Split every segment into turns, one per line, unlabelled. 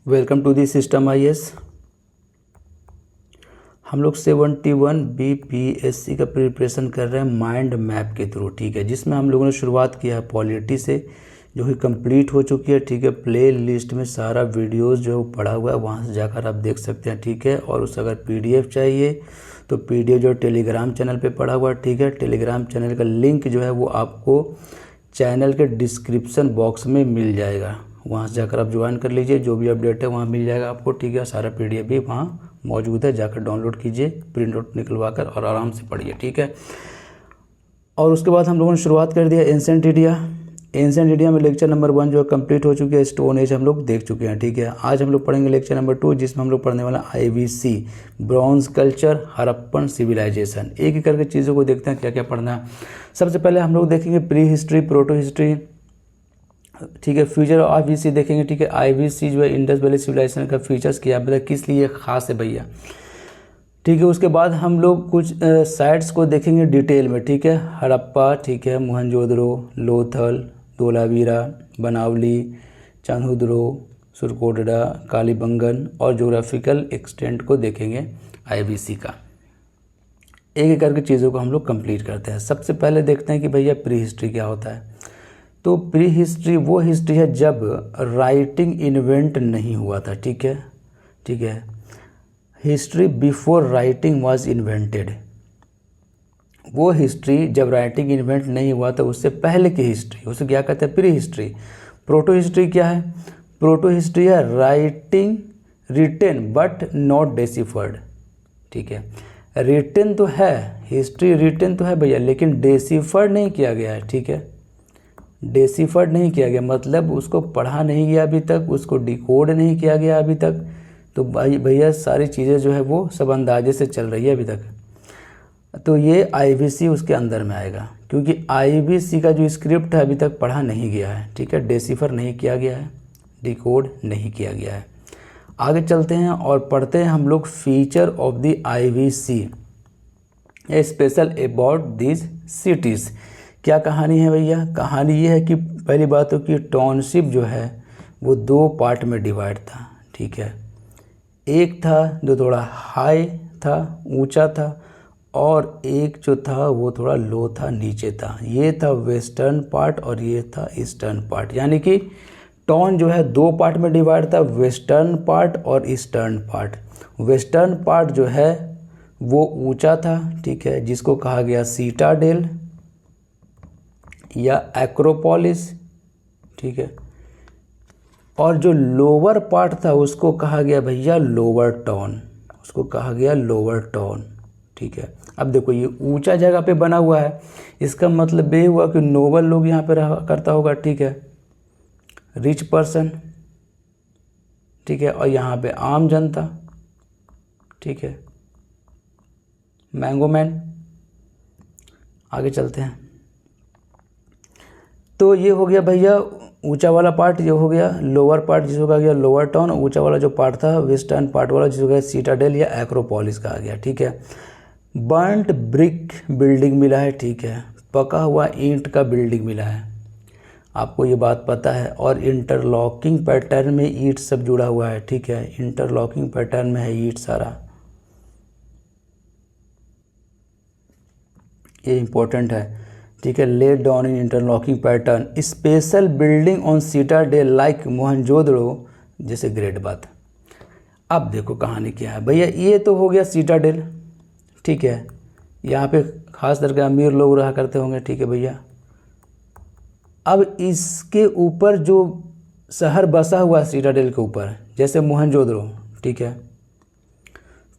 Welcome to the system IAS. हम लोग 71 BPSC का प्रिपरेशन कर रहे हैं माइंड मैप के थ्रू, ठीक है, जिसमें हम लोगों ने शुरुआत किया है पॉलिटी से, जो कि कंप्लीट हो चुकी है, ठीक है। प्ले लिस्ट में सारा वीडियोस जो है वो पड़ा हुआ है, वहाँ से जाकर आप देख सकते हैं, ठीक है। और उस अगर पीडीएफ चाहिए तो पीडीएफ जो टेलीग्राम चैनल पे पड़ा हुआ है, ठीक है। टेलीग्राम चैनल का लिंक जो है वो आपको चैनल के डिस्क्रिप्शन बॉक्स में मिल जाएगा, वहाँ से जाकर आप ज्वाइन कर लीजिए। जो भी अपडेट है वहाँ मिल जाएगा आपको, ठीक है। सारा पीडीएफ भी वहाँ मौजूद है, जाकर डाउनलोड कीजिए, प्रिंट आउट निकलवा कर और आराम से पढ़िए, ठीक है। और उसके बाद हम लोगों ने शुरुआत कर दिया एंशिएंट इंडिया। एंशिएंट इंडिया में लेक्चर नंबर 1 जो है कंप्लीट हो चुकी है, स्टोन एज हम लोग देख चुके हैं, ठीक है। आज हम लोग पढ़ेंगे लेक्चर नंबर 2, जिसमें हम लोग पढ़ने वाला IVC, bronze culture, Harappan civilisation. एक एक करके चीज़ों को देखते हैं क्या क्या पढ़ना है। सबसे पहले हम लोग देखेंगे प्री हिस्ट्री, प्रोटो हिस्ट्री, ठीक है। फ्यूचर ऑफ आईवीसी देखेंगे, ठीक है। आईवीसी जो है इंडस वैली सिविलाइजेशन का फीचर्स क्या है, मतलब किस लिए खास है भैया, ठीक है। उसके बाद हम लोग कुछ साइट्स को देखेंगे डिटेल में, ठीक है। हड़प्पा, ठीक है, मोहनजोदड़ो, लोथल, धोलावीरा, बनावली, चान्होदरो, सुरकोटडा, कालीबंगन और जोग्राफिकल एक्सटेंट को देखेंगे आईवीसी का। एक एक करके चीज़ों को हम लोग कंप्लीट करते हैं। सबसे पहले देखते हैं कि भैया प्री हिस्ट्री क्या होता है। तो प्री हिस्ट्री वो हिस्ट्री है जब राइटिंग इन्वेंट नहीं हुआ था, ठीक है, ठीक है। History before writing was invented, वो हिस्ट्री जब राइटिंग इन्वेंट नहीं हुआ था उससे पहले की हिस्ट्री, उसे क्या कहते हैं, प्री हिस्ट्री। प्रोटो हिस्ट्री क्या है, प्रोटो हिस्ट्री है writing written but not deciphered, ठीक है। रिटेन तो है, हिस्ट्री रिटेन तो है भैया, लेकिन डेसिफर्ड नहीं किया गया है, ठीक है। डेसिफर्ड नहीं किया गया मतलब उसको पढ़ा नहीं गया अभी तक, उसको डिकोड नहीं किया गया अभी तक। तो भैया सारी चीज़ें जो है वो सब अंदाजे से चल रही है अभी तक। तो ये आईवीसी उसके अंदर में आएगा, क्योंकि आईवीसी का जो स्क्रिप्ट है अभी तक पढ़ा नहीं गया है, ठीक है। डेसिफर नहीं किया गया है, डिकोड नहीं किया गया है। आगे चलते हैं और पढ़ते हैं हम लोग feature of the IVC, A special about this cities. क्या कहानी है भैया, कहानी ये है कि पहली बात तो कि टाउनशिप जो है वो 2 पार्ट में डिवाइड था, ठीक है। एक था जो थोड़ा हाई था, ऊंचा था, और एक जो था वो थोड़ा लो था, नीचे था। ये था वेस्टर्न पार्ट और ये था ईस्टर्न पार्ट, यानी कि टाउन जो है 2 पार्ट में डिवाइड था, वेस्टर्न पार्ट और ईस्टर्न पार्ट। वेस्टर्न पार्ट जो है वो ऊंचा था, ठीक है, जिसको कहा गया सीटाडेल या एक्रोपोलिस, ठीक है। और जो लोअर पार्ट था उसको कहा गया भैया लोअर टाउन, उसको कहा गया लोअर टाउन, ठीक है। अब देखो ये ऊंचा जगह पे बना हुआ है, इसका मतलब ये हुआ कि नोबल लोग यहाँ पे रहा करता होगा, ठीक है, रिच पर्सन, ठीक है। और यहाँ पे आम जनता, ठीक है, मैंगो मैन। आगे चलते हैं। तो ये हो गया भैया ऊंचा वाला पार्ट, ये हो गया लोअर पार्ट जिसको कहा गया लोअर टाउन। ऊंचा वाला जो पार्ट था वेस्टर्न पार्ट वाला जिसको कहा सीटाडेल या एक्रोपोलिस कहा गया, ठीक है। बर्न्ट ब्रिक बिल्डिंग मिला है, ठीक है, पका हुआ ईंट का बिल्डिंग मिला है, आपको ये बात पता है। और इंटरलॉकिंग पैटर्न में ईंट सब जुड़ा हुआ है, ठीक है, इंटरलॉकिंग पैटर्न में है ईंट सारा, ये इंपॉर्टेंट है, ठीक है। Laid down in interlocking pattern, special building on citadel like Mohenjodaro, जैसे ग्रेट बात। अब देखो कहानी क्या है भैया, ये तो हो गया सीटाडेल, ठीक है, यहाँ पे खास करके अमीर लोग रहा करते होंगे, ठीक है भैया। अब इसके ऊपर जो शहर बसा हुआ सीटाडेल के ऊपर, जैसे मोहनजोदड़ो, ठीक है।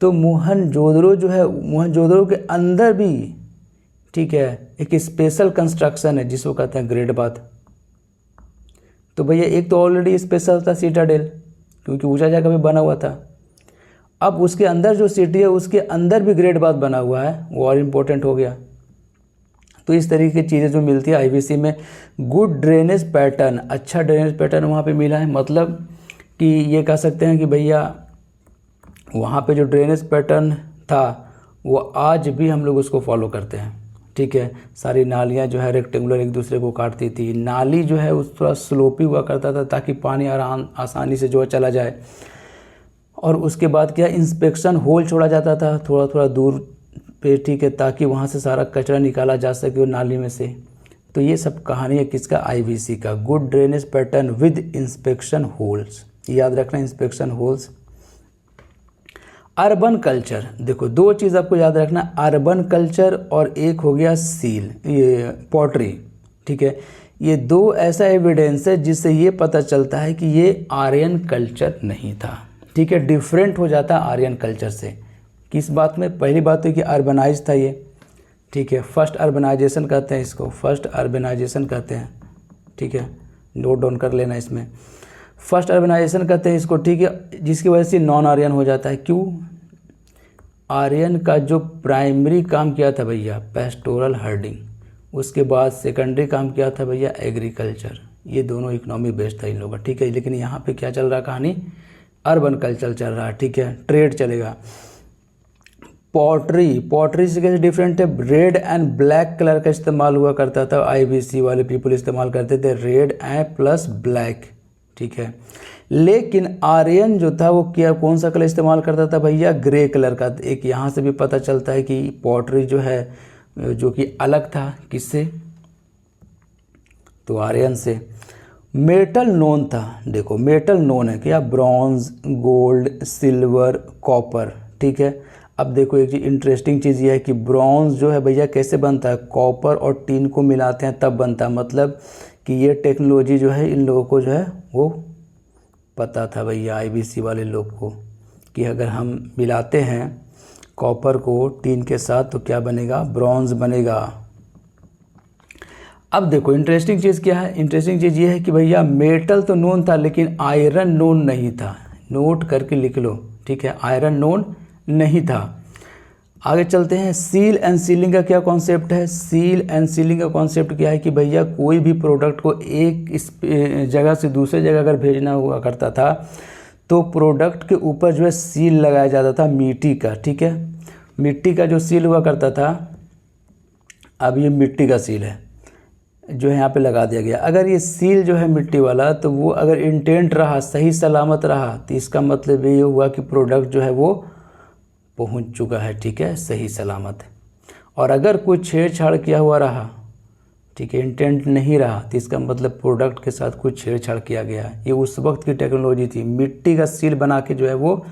तो मोहनजोदड़ो जो है, मोहनजोदड़ो के अंदर भी, ठीक है, एक स्पेशल कंस्ट्रक्शन है जिसको कहते हैं ग्रेट बाथ। तो भैया एक तो ऑलरेडी स्पेशल था सीटाडेल, क्योंकि ऊंचा जगह पे बना हुआ था। अब उसके अंदर जो सिटी है उसके अंदर भी ग्रेट बाथ बना हुआ है, वो और इम्पोर्टेंट हो गया। तो इस तरीके की चीज़ें जो मिलती है आईवीसी में। गुड ड्रेनेज पैटर्न, अच्छा ड्रेनेज पैटर्न वहाँ पे मिला है, मतलब कि ये कह सकते हैं कि भैया वहाँ पे जो ड्रेनेज पैटर्न था वो आज भी हम लोग उसको फॉलो करते हैं, ठीक है। सारी नालियाँ जो है रेक्टेंगुलर एक दूसरे को काटती थी। नाली जो है उस थोड़ा स्लोपी हुआ करता था ताकि पानी आसानी से जो है चला जाए। और उसके बाद क्या, इंस्पेक्शन होल छोड़ा जाता था थोड़ा थोड़ा दूर पे, ठीक है, ताकि वहाँ से सारा कचरा निकाला जा सके वो नाली में से। तो ये सब कहानी है किसका, आईबीसी का। Good drainage pattern with inspection holes, याद रखना इंस्पेक्शन होल्स। अर्बन कल्चर, देखो दो चीज़ आपको याद रखना, अर्बन कल्चर और एक हो गया सील, ये पॉटरी, ठीक है। ये दो ऐसा एविडेंस है जिससे ये पता चलता है कि ये आर्यन कल्चर नहीं था, ठीक है, डिफरेंट हो जाता है आर्यन कल्चर से। किस बात में, पहली बात है कि अर्बनाइज था ये, ठीक है, फर्स्ट अर्बनाइजेशन कहते हैं इसको, फर्स्ट अर्बनाइजेशन कहते हैं, ठीक है, नोट डाउन कर लेना इसमें, फर्स्ट अर्बनाइजेशन कहते हैं इसको, ठीक है, जिसकी वजह से नॉन आर्यन हो जाता है। क्यों, आर्यन का जो प्राइमरी काम किया था भैया पेस्टोरल हर्डिंग, उसके बाद सेकेंडरी काम किया था भैया एग्रीकल्चर, ये दोनों इकोनॉमी बेस्ड था इन लोगों का, ठीक है। लेकिन यहाँ पे क्या चल रहा है कहानी, अर्बन कल्चर चल रहा है, ठीक है, ट्रेड चलेगा। पॉटरी, पॉटरी से कैसे डिफरेंट है, रेड एंड ब्लैक कलर का इस्तेमाल हुआ करता था, आईबीसी वाले पीपल इस्तेमाल करते थे रेड एंड प्लस ब्लैक, ठीक है। लेकिन आर्यन जो था वो क्या, कौन सा कलर इस्तेमाल करता था भैया, ग्रे कलर का। एक यहाँ से भी पता चलता है कि पॉटरी जो है जो कि अलग था किससे, तो आर्यन से। मेटल नोन था, देखो मेटल नोन है क्या, ब्रॉन्ज, गोल्ड, सिल्वर, कॉपर, ठीक है। अब देखो एक चीज़ इंटरेस्टिंग चीज़ ये है कि ब्रॉन्ज जो है भैया कैसे बनता है, कॉपर और टीन को मिलाते हैं तब बनता है, मतलब कि ये टेक्नोलॉजी जो है इन लोगों को जो है वो पता था भैया आईबीसी वाले लोग को, कि अगर हम मिलाते हैं कॉपर को टीन के साथ तो क्या बनेगा, ब्रॉन्ज बनेगा। अब देखो इंटरेस्टिंग चीज़ क्या है, इंटरेस्टिंग चीज़ ये है कि भैया मेटल तो नोन था लेकिन आयरन नोन नहीं था, नोट करके लिख लो, ठीक है, आयरन नोन नहीं था। आगे चलते हैं, सील एंड सीलिंग का क्या कॉन्सेप्ट है, सील एंड सीलिंग का कॉन्सेप्ट क्या है कि भैया कोई भी प्रोडक्ट को एक जगह से दूसरे जगह अगर भेजना हुआ करता था तो प्रोडक्ट के ऊपर जो है सील लगाया जाता था मिट्टी का, ठीक है, मिट्टी का जो सील हुआ करता था, अब ये मिट्टी का सील है जो है यहाँ पे लगा दिया गया। अगर ये सील जो है मिट्टी वाला तो वो अगर इंटेंट रहा, सही सलामत रहा, तो इसका मतलब ये हुआ कि प्रोडक्ट जो है वो पहुंच चुका है, ठीक है, सही सलामत। और अगर कोई छेड़छाड़ किया हुआ रहा, ठीक है, इंटेंट नहीं रहा, तो इसका मतलब प्रोडक्ट के साथ कुछ छेड़छाड़ किया गया। ये उस वक्त की टेक्नोलॉजी थी, मिट्टी का सील बना के जो है वो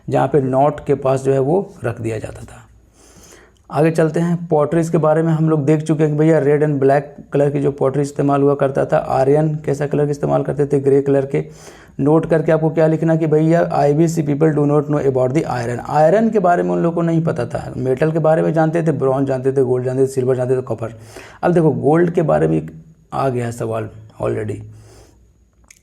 जहाँ पे नॉट के पास जो है वो रख दिया जाता था। आगे चलते हैं, पॉटरीज के बारे में हम लोग देख चुके हैं कि भैया रेड एंड ब्लैक कलर की जो पॉटरी इस्तेमाल हुआ करता था, आर्यन कैसा कलर के इस्तेमाल करते थे, ग्रे कलर के। नोट करके आपको क्या लिखना कि भैया IBC people do not know about the iron, iron के बारे में उन लोगों को नहीं पता था, मेटल के बारे में जानते थे, ब्रॉन्ज जानते थे, गोल्ड जानते थे, सिल्वर जानते थे, कॉपर। अब देखो गोल्ड के बारे में आ गया है सवाल already.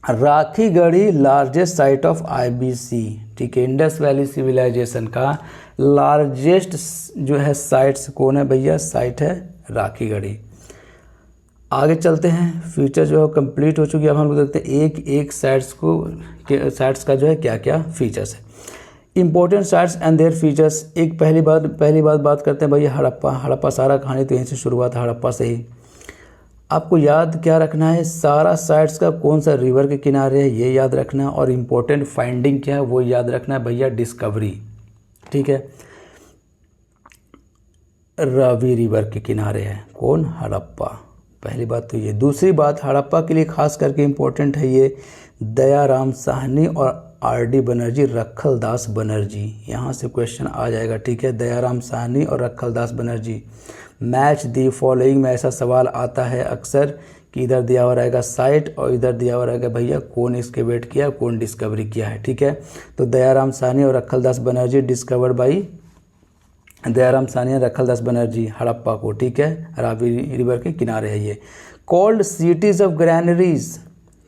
Rakhigarhi largest site of IBC, ठीक है, इंडस वैली सिविलाइजेशन का लार्जेस्ट जो है साइट्स कौन है भैया, साइट है राखीगढ़ी। आगे चलते हैं, फीचर जो है कंप्लीट हो चुकी है। अब हम लोग देखते हैं एक एक साइट्स का जो है क्या क्या फीचर्स है, important sites and their features. एक पहली बात करते हैं भैया हड़प्पा सारा कहानी तो यहीं से शुरुआत है, हड़प्पा से ही। आपको याद क्या रखना है, सारा साइट्स का कौन सा रिवर के किनारे है ये याद रखना, और इम्पोर्टेंट फाइंडिंग क्या है वो याद रखना है भैया, डिस्कवरी, ठीक है, रावी रिवर के किनारे है कौन, हड़प्पा। पहली बात तो ये। दूसरी बात, हड़प्पा के लिए खास करके इम्पोर्टेंट है ये दयाराम साहनी और आरडी बनर्जी, रखलदास बनर्जी, यहाँ से क्वेश्चन आ जाएगा, ठीक है, दयाराम साहनी और रखलदास बनर्जी। मैच दी फॉलोइंग में ऐसा सवाल आता है अक्सर कि इधर दिया हुआ रहेगा साइट और इधर दिया हुआ रहेगा भैया कौन एक्सकेवेट किया, कौन डिस्कवरी किया है, ठीक है। तो दयाराम साहनी और रखलदास बनर्जी, डिस्कवर्ड बाई दयाराम साहनी और रखलदास बनर्जी, हड़प्पा को, ठीक है, रावी रिवर के किनारे है ये। कॉल्ड सिटीज़ ऑफ ग्रैनरीज,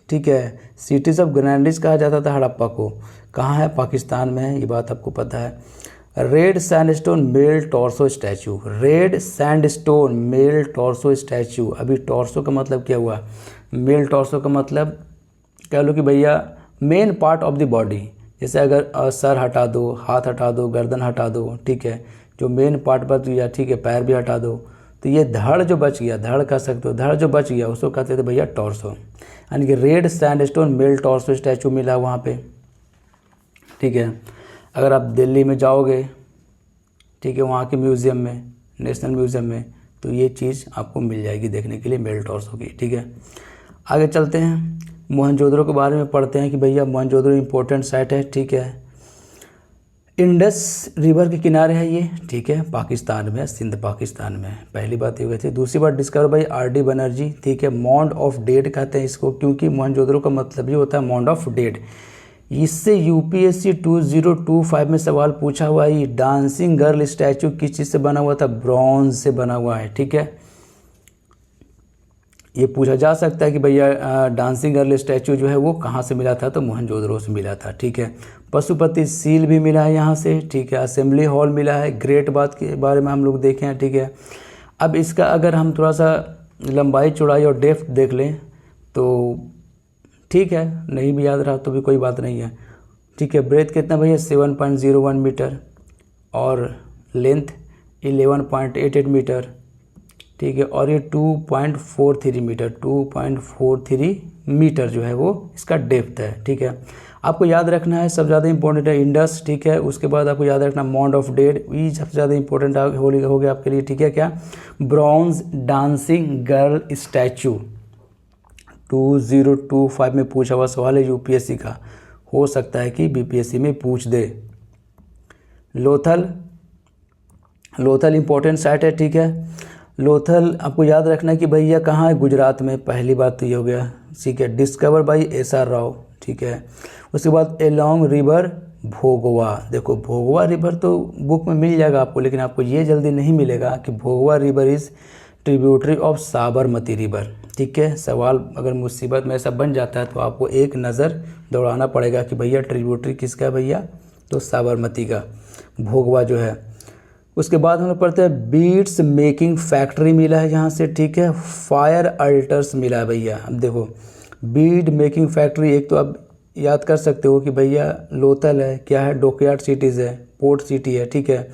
ठीक है, सिटीज़ ऑफ ग्रैनरीज कहा जाता था हड़प्पा को, कहाँ है, पाकिस्तान में है, ये बात आपको पता है। Red sandstone male torso statue, red sandstone male torso statue. अभी टॉर्सो का मतलब क्या हुआ, मेल टॉर्सो का मतलब कह लो कि भैया main part of the body, जैसे अगर सर हटा दो, हाथ हटा दो, गर्दन हटा दो, ठीक है, जो मेन पार्ट पर दिया, ठीक है, पैर भी हटा दो, तो ये धड़ जो बच गया, धड़ कह सकते हो, धड़ जो बच गया उसको कहते थे भैया टॉर्सो, यानी कि red sandstone male torso statue मिला वहाँ पे, ठीक है। अगर आप दिल्ली में जाओगे, ठीक है, वहाँ के म्यूज़ियम में, नेशनल म्यूज़ियम में, तो ये चीज़ आपको मिल जाएगी देखने के लिए मेल टॉर्सो की, ठीक है। आगे चलते हैं, मोहनजोदड़ो के बारे में पढ़ते हैं कि भैया मोहनजोदड़ो इम्पोर्टेंट साइट है, ठीक है। इंडस रिवर के किनारे है ये, ठीक है, पाकिस्तान में, सिंध पाकिस्तान में, पहली बात ये हुई थी। दूसरी बात डिस्कवर बाई R.D. बनर्जी, ठीक है। माउंड ऑफ डेड कहते हैं इसको, क्योंकि मोहनजोदड़ो का मतलब ही होता है माउंड ऑफ डेड। इससे UPSC 2025 में सवाल पूछा हुआ है, डांसिंग गर्ल स्टैचू किस चीज़ से बना हुआ था, ब्रॉन्ज से बना हुआ है, ठीक है। ये पूछा जा सकता है कि भैया डांसिंग गर्ल स्टैचू जो है वो कहाँ से मिला था, तो मोहनजोदड़ो से मिला था, ठीक है। पशुपति सील भी मिला है यहाँ से, ठीक है। असेंबली हॉल मिला है, ग्रेट बात के बारे में हम लोग देखे हैं, ठीक है। अब इसका अगर हम थोड़ा सा लंबाई चौड़ाई और डेप्थ देख लें तो ठीक है, नहीं भी याद रहा तो भी कोई बात नहीं है, ठीक है। ब्रेथ कितना भैया 7.01 मीटर और लेंथ 11.88 मीटर, ठीक है। और ये 2.43 मीटर, 2.43 मीटर जो है वो इसका डेप्थ है, ठीक है। आपको याद रखना है, सबसे ज़्यादा इंपॉर्टेंट है इंडस, ठीक है। उसके बाद आपको याद रखना माउंड ऑफ डेड, ये सबसे ज़्यादा इंपॉर्टेंट हो गया आपके लिए, ठीक है। क्या, ब्रॉन्ज डांसिंग गर्ल स्टैचू 2025 में पूछा हुआ सवाल है UPSC का, हो सकता है कि BPSC में पूछ दे। लोथल इंपॉर्टेंट साइट है, ठीक है। लोथल आपको याद रखना है कि भैया कहाँ है, गुजरात में, पहली बात तो ये हो गया, ठीक है। डिस्कवर बाई SR राव, ठीक है। उसके बाद एलोंग रिवर भोगवा, देखो भोगवा रिवर तो बुक में मिल जाएगा आपको, लेकिन आपको ये जल्दी नहीं मिलेगा कि Bhogava river is tributary of Sabarmati river, ठीक है। सवाल अगर मुसीबत में ऐसा बन जाता है तो आपको एक नज़र दौड़ाना पड़ेगा कि भैया ट्रिब्यूटरी किसका है भैया, तो साबरमती का, भोगवा जो है। उसके बाद हम लोग पढ़ते हैं बीड्स मेकिंग फैक्ट्री मिला है यहाँ से, ठीक है। फायर अल्टर्स मिला है भैया। अब देखो बीड मेकिंग फैक्ट्री, एक तो आप याद कर सकते हो कि भैया लोथल है, क्या है, डॉकयार्ड सिटीज़ है, पोर्ट सिटी है, ठीक है।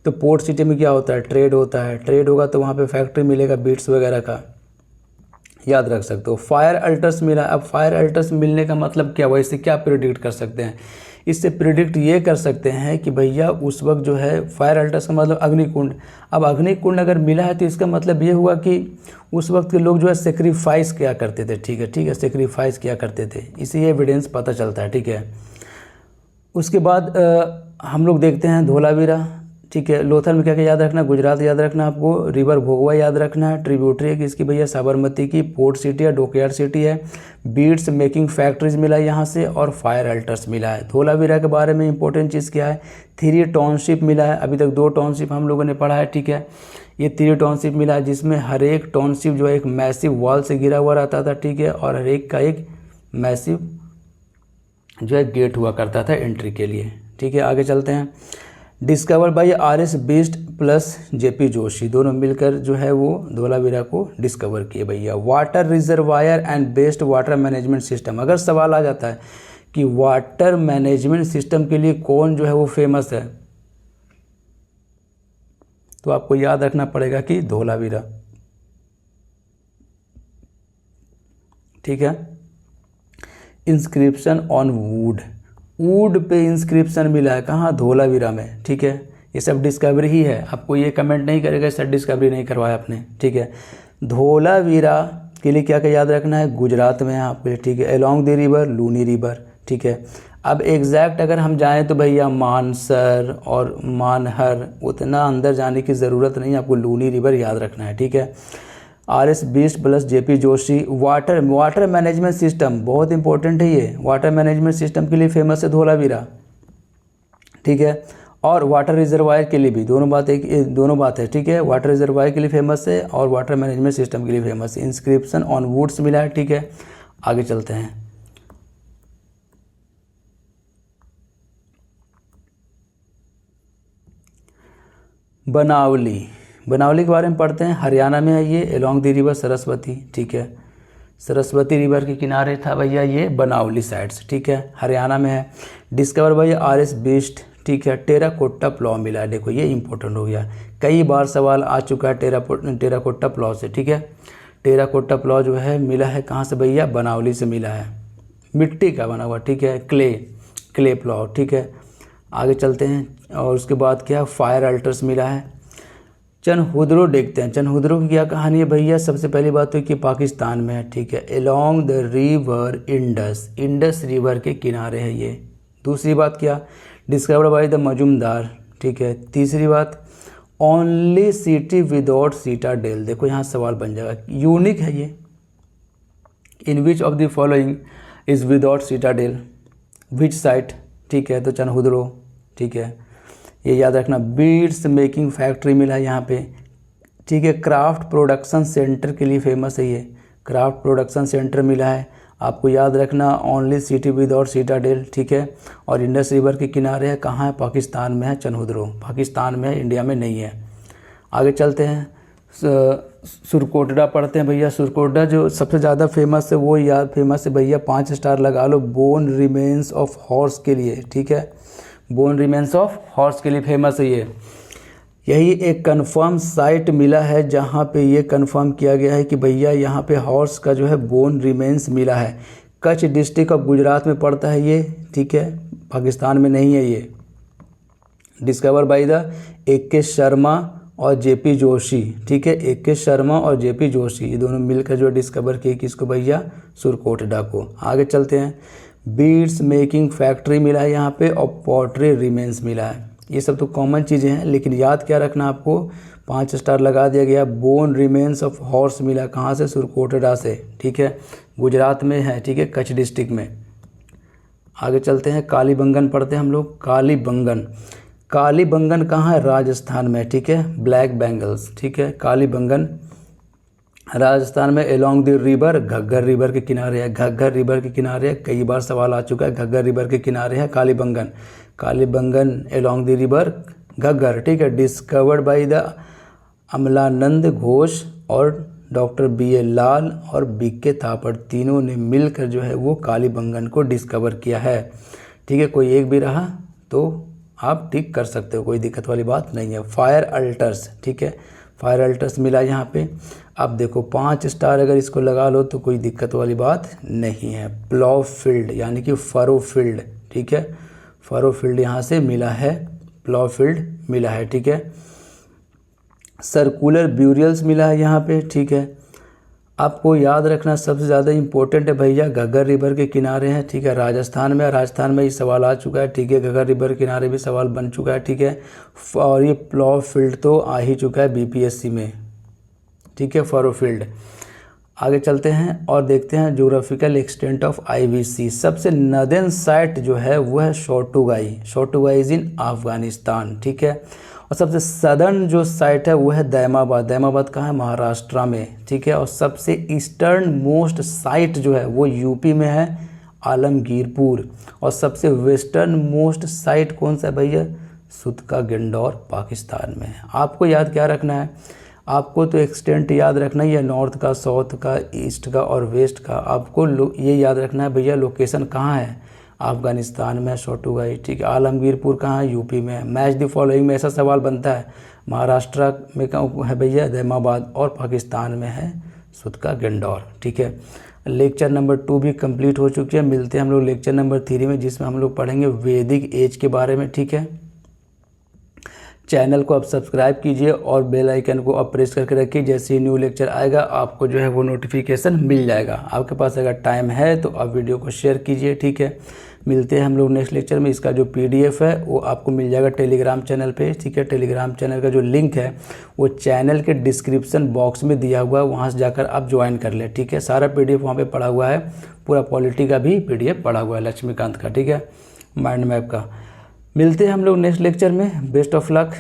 तो पोर्ट सिटी में क्या होता है, ट्रेड होता है, ट्रेड होगा तो वहाँ पे फैक्ट्री मिलेगा बीड्स वगैरह का, याद रख सकते हो। फायर अल्टर्स मिला। अब फायर अल्टर्स मिलने का मतलब क्या हुआ, इससे क्या प्रिडिक्ट कर सकते हैं, इससे प्रिडिक्ट ये कर सकते हैं कि भैया उस वक्त जो है फायर अल्टर्स का मतलब अग्निकुंड। अब अग्निकुंड अगर मिला है तो इसका मतलब ये हुआ कि उस वक्त के लोग जो है सेक्रीफाइस किया करते थे, ठीक है, ठीक है, सेक्रीफाइस किया करते थे, इसी एविडेंस पता चलता है, ठीक है। उसके बाद हम लोग देखते हैं धोलावीरा, ठीक है। लोथल में क्या क्या याद रखना, गुजरात याद रखना आपको, रिवर भोगवा याद रखना है, ट्रिब्यूटरी है किसकी भैया, साबरमती की, पोर्ट सिटी है, डॉकयार्ड सिटी है, बीड्स मेकिंग फैक्ट्रीज मिला है यहाँ से, और फायर अल्टर्स मिला है। धोलावीरा के बारे में इंपॉर्टेंट चीज़ क्या है, 3 टाउनशिप मिला है, अभी तक 2 टाउनशिप हम लोगों ने पढ़ा है, ठीक है। ये 3 टाउनशिप मिला है जिसमें हर एक टाउनशिप जो है एक मैसिव वॉल से घिरा हुआ रहता था, ठीक है, और हर एक का एक मैसिव जो है गेट हुआ करता था एंट्री के लिए, ठीक है। आगे चलते हैं, discover by RS Bisht plus JP Joshi, दोनों मिलकर जो है वो धोलावीरा को डिस्कवर किए भैया। Water reservoir and best water management system, अगर सवाल आ जाता है कि वाटर मैनेजमेंट सिस्टम के लिए कौन जो है वो फेमस है, तो आपको याद रखना पड़ेगा कि धोलावीरा, ठीक है। इंस्क्रिप्शन ऑन वुड पे इंस्क्रिप्शन मिला है कहाँ, धोलावीरा में, ठीक है। ये सब डिस्कवरी ही है, आपको ये कमेंट नहीं करेगा सर डिस्कवरी नहीं करवाया आपने, ठीक है। धोलावीरा के लिए क्या क्या याद रखना है, गुजरात में है आपके लिए, ठीक है। Along the river Luni river, ठीक है। अब एग्जैक्ट अगर हम जाएँ तो भैया मानसर और मानहर, उतना अंदर जाने की ज़रूरत नहीं, आपको लूनी रिवर याद रखना है, ठीक है। RS Bisht plus JP Joshi. Water management system बहुत इंपॉर्टेंट है, ये वाटर मैनेजमेंट सिस्टम के लिए फेमस है धोलावीरा, ठीक है। और वाटर रिजर्वायर के लिए भी, दोनों बात है, ठीक है। वाटर रिजर्वायर के लिए फेमस है और वाटर मैनेजमेंट सिस्टम के लिए फेमस है। इंस्क्रिप्शन ऑन वुड्स मिला है, ठीक है। आगे चलते हैं, बनावली के बारे में पढ़ते हैं, हरियाणा में है ये, एलोंग द रिवर सरस्वती, ठीक है। सरस्वती रिवर के किनारे था भैया ये बनावली साइड्स, ठीक है, हरियाणा में है। डिस्कवर भैया RS बिस्ट, ठीक है, टेराकोटा प्लॉ मिला है। देखो ये इंपॉर्टेंट हो गया, कई बार सवाल आ चुका है टेराकोटा प्लॉ से, ठीक है। टेराकोटा प्लॉ जो है मिला है कहाँ से भैया, बनावली से मिला है, मिट्टी का बना हुआ, ठीक है, क्ले प्लॉ, ठीक है। आगे चलते हैं और उसके बाद क्या, फायर अल्टर्स मिला है। चनहुद्रो देखते हैं, चनहुद्रो की क्या कहानी है भैया। सबसे पहली बात तो कि पाकिस्तान में है, ठीक है, along the river Indus river के किनारे है ये। दूसरी बात क्या, डिस्कवर्ड बाय द मजूमदार, ठीक है। तीसरी बात, ओनली सिटी विदाउट सीटाडेल। देखो यहाँ सवाल बन जाएगा, यूनिक है ये। In which of the following is without citadel, which site, ठीक है, तो चनहुद्रो, ठीक है, ये याद रखना। बीड्स मेकिंग फैक्ट्री मिला है यहाँ पे, ठीक है। क्राफ्ट प्रोडक्शन सेंटर के लिए फेमस है ये, क्राफ्ट प्रोडक्शन सेंटर मिला है, आपको याद रखना। ओनली सिटी विदाउट सीटाडेल, ठीक है। और इंडस रिवर के किनारे है, कहाँ है, पाकिस्तान में है चनहुद्रो, पाकिस्तान में है, इंडिया में नहीं है। आगे चलते हैं, सुरकोटडा पढ़ते हैं भैया। सुरकोटडा जो सबसे ज़्यादा फेमस है वो याद फेमस है भैया, 5 स्टार लगा लो, बोन रिमेन्स ऑफ हॉर्स के लिए, ठीक है, बोन रिमेन्स ऑफ हॉर्स के लिए फेमस है ये। यही एक कंफर्म साइट मिला है जहाँ पे ये कंफर्म किया गया है कि भैया यहाँ पे हॉर्स का जो है बोन रिमेन्स मिला है। कच्छ डिस्ट्रिक्ट ऑफ गुजरात में पड़ता है ये, ठीक है, पाकिस्तान में नहीं है ये। Discover by the AK Sharma और JP जोशी, ठीक है, AK शर्मा और JP जोशी, ये दोनों मिलकर जो डिस्कवर किए किसको भैया, सुरकोटडा को। आगे चलते हैं, बीड्स मेकिंग फैक्ट्री मिला है यहाँ पे और पॉटरी रिमेन्स मिला है। ये सब तो कॉमन चीज़ें हैं, लेकिन याद क्या रखना आपको, 5 स्टार लगा दिया गया। बोन रिमेन्स ऑफ हॉर्स मिला कहाँ से, सुरकोटडा से, ठीक है, गुजरात में है, ठीक है, कच्छ डिस्ट्रिक्ट में। आगे चलते हैं, कालीबंगन पढ़ते हैं हम लोग। कालीबंगन कहाँ है, राजस्थान में, ठीक है, ब्लैक बैंगल्स, ठीक है, कालीबंगन राजस्थान में along the river, Ghaggar river के किनारे है, घग्गर रिवर के किनारे है, कई बार सवाल आ चुका है, घग्गर रिवर के किनारे है Kalibangan along the river Ghaggar, ठीक है। Discovered by the Amalanand Ghosh और डॉक्टर BA लाल और BK थापड़, तीनों ने मिलकर जो है वो कालीबंगन को डिस्कवर किया है, ठीक है। कोई एक भी रहा तो आप टिक कर सकते हो, कोई दिक्कत वाली बात नहीं है। फायर अल्टर्स, ठीक है, फायर अल्टर्स मिला यहाँ पे। अब देखो 5 स्टार अगर इसको लगा लो तो कोई दिक्कत वाली बात नहीं है। प्लॉ फील्ड यानी कि फरो फील्ड, ठीक है, फरो फील्ड यहाँ से मिला है, प्लॉ फील्ड मिला है, ठीक है। सर्कुलर ब्यूरियल्स मिला है यहाँ पे, ठीक है। आपको याद रखना सबसे ज़्यादा इम्पोर्टेंट है भैया, घग्गर रिवर के किनारे हैं, ठीक है, राजस्थान में ये सवाल आ चुका है, ठीक है, घग्गर रिवर के किनारे भी सवाल बन चुका है, ठीक है। और ये प्लॉ फील्ड तो आ ही चुका है BPSC में, ठीक है, फरो फील्ड। आगे चलते हैं और देखते हैं ज्योग्राफिकल एक्सटेंट ऑफ IBC। सबसे नदर्न साइट जो है वो है शोटुगाई इज इन अफगानिस्तान, ठीक है। और सबसे सदर्न जो साइट है वो है दैमाबाद कहाँ है, महाराष्ट्र में, ठीक है। और सबसे ईस्टर्न मोस्ट साइट जो है वो UP में है, आलमगीरपुर। और सबसे वेस्टर्न मोस्ट साइट कौन सा है भैया, सुतका गंडौर, पाकिस्तान में है। आपको याद क्या रखना है, आपको तो एक्सटेंट याद रखना ही है, नॉर्थ का, साउथ का, ईस्ट का और वेस्ट का। आपको ये याद रखना है भैया लोकेशन कहाँ है, अफगानिस्तान में शोटुगाई, ठीक है। आलमगीरपुर कहाँ है, UP में है। मैच द फॉलोइंग में ऐसा सवाल बनता है, महाराष्ट्र में कहाँ है भैया, दैमाबाद, और पाकिस्तान में है सुतका गंडौर, ठीक है। लेक्चर नंबर 2 भी कंप्लीट हो चुकी है। मिलते हैं हम लोग लेक्चर नंबर 3 में, जिसमें हम लोग पढ़ेंगे वैदिक एज के बारे में, ठीक है। चैनल को आप सब्सक्राइब कीजिए और बेल आइकन को आप प्रेस करके रखिए, जैसे ही न्यू लेक्चर आएगा आपको जो है वो नोटिफिकेशन मिल जाएगा। आपके पास अगर टाइम है तो आप वीडियो को शेयर कीजिए, ठीक है। मिलते हैं हम लोग नेक्स्ट लेक्चर में। इसका जो PDF है वो आपको मिल जाएगा टेलीग्राम चैनल पे, ठीक है। टेलीग्राम चैनल का जो लिंक है वो चैनल के डिस्क्रिप्शन बॉक्स में दिया हुआ है, वहाँ से जाकर आप ज्वाइन कर लें, ठीक है। सारा PDF वहाँ पे पड़ा हुआ है, पूरा पॉलिटी का भी PDF पड़ा हुआ है, लक्ष्मीकांत का, ठीक है, माइंड मैप का। मिलते हैं हम लोग नेक्स्ट लेक्चर में। Best of luck.